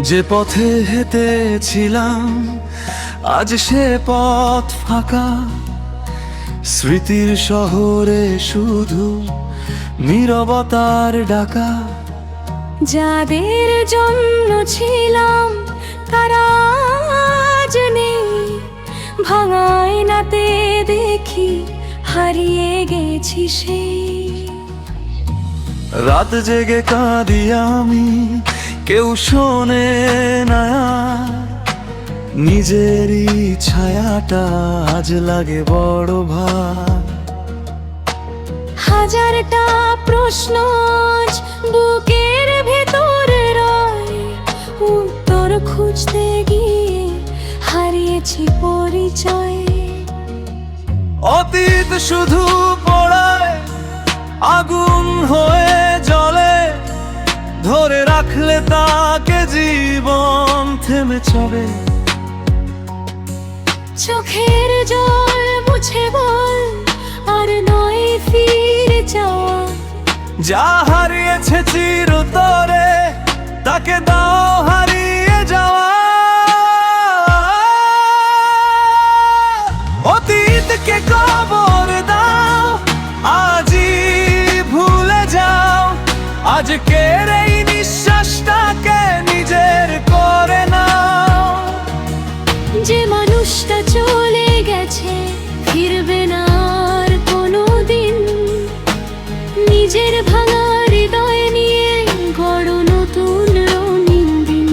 যে পথে হেঁটেছিলাম আজ সে পথ ফাঁকা, স্মৃতির শহরে শুধু নীরবতার ডাকা। যাদের জন্য ছিলাম তারা আজ নেই, ভাঙা আয়নাতে দেখি হারিয়ে গেছি সেই। রাত জেগে কাঁদি আমি, কেউ শোনে না, নিজেরই ছায়াটা আজ লাগে বড় ভার। হাজারটা প্রশ্ন আজ বুকের ভেতরে রয়, উত্তর খুঁজতে গিয়ে হারিয়েছি পরিচয়। অতীত শুধু পড়ায় আগুন হয়ে জ্বলে, ধরে রাখলে তাকে জীবন থেমে চলে। চোখের জল মুছে বল আর নয় ফিরে যাওয়া। যা হারিয়েছে চিরতরে তাকে দাও হারিয়ে যাওয়া। অতীতকে কবর দাও, আজই ভুলে যাও, আজকের এই নিঃশ্বাসটাকে নিজের করে নাও। যে মানুষটা চলে গেছে ফিরবে না আর কোনোদিন, নিজের ভাঙা হৃদয় নিয়ে গড়ো নতুন রঙিন দিন।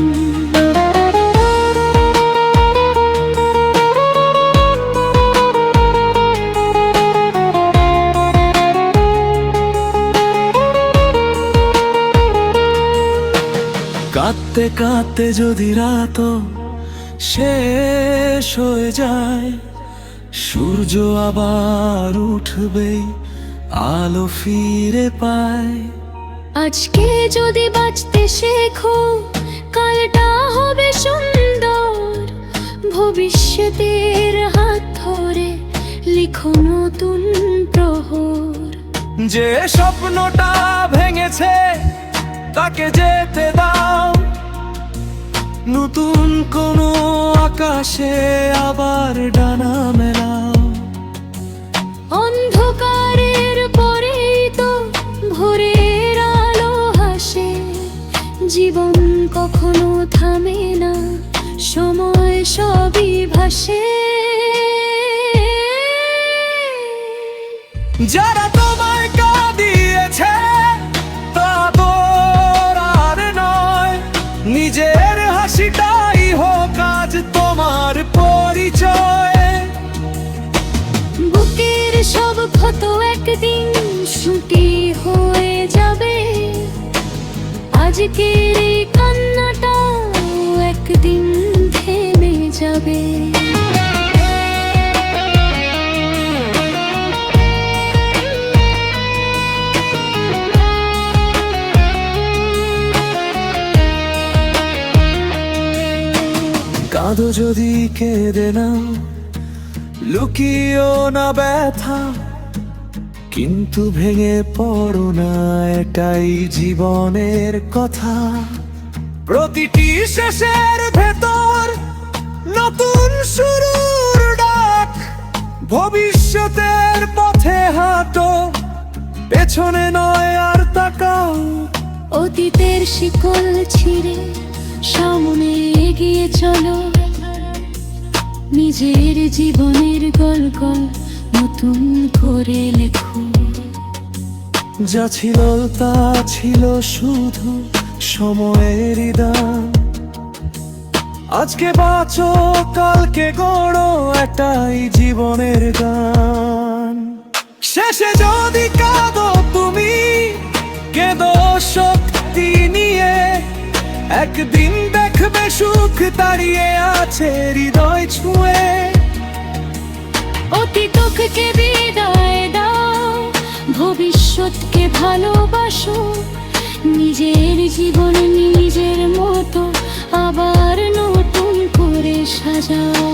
কাঁদতে কাঁদতে যদি রাত শেষ হয়ে যায়, সূর্য আবার উঠবে, আলো ফিরে পায়। আজকে যদি বাঁচতে শেখো কালটা হবে সুন্দর, ভবিষ্যতের হাত ধরে লিখো নতুন প্রহর। যে স্বপ্নটা ভেঙেছে তাকে যেতে দাও, নতুন কোনো আকাশে আবার ডানা মেলাও। অন্ধকারের পরেই তো ভোরের আলো হাসে, জীবন কখনো থামে না, সময় সবই ভাসে। যারা তোমায় কাঁদিয়েছে তাদের আর নয়, নিজের হাসিটাই হোক আজ তোমার পরিচয়। বুকের সব ক্ষত একদিন ছুটি হয়ে যাবে, আজকের এই কান্নাটাও একদিন থেমে যাবে। কাঁদো যদি কেঁদে নাও, লুকিও না ব্যথা, কিন্তু ভেঙে পড়ো না, এটাই জীবনের কথা। প্রতিটি শেষের ভেতর নতুন শুরুর ডাক, ভবিষ্যতের পথে হাঁটো, পেছনে নয় আর তাকাও। অতীতের শিকল ছিঁড়ে সামনে এগিয়ে চলো, নিজের জীবনের গল্প নতুন করে লেখো। যা ছিল তা ছিল শুধু সময়েরই দান, আজকে বাঁচো কালকে গড়ো, একটাই জীবনের গান। শেষে যদি কাঁদো তুমি, কেঁদো শক্তি নিয়ে, একদিন দেখবে সুখ দাঁড়িয়ে আছে হৃদয় ছুঁয়ে। অতীতকে বিদায় দাও, ভবিষ্যৎকে ভালোবাসো, নিজের জীবন নিজের মতো আবার নতুন করে সাজাও।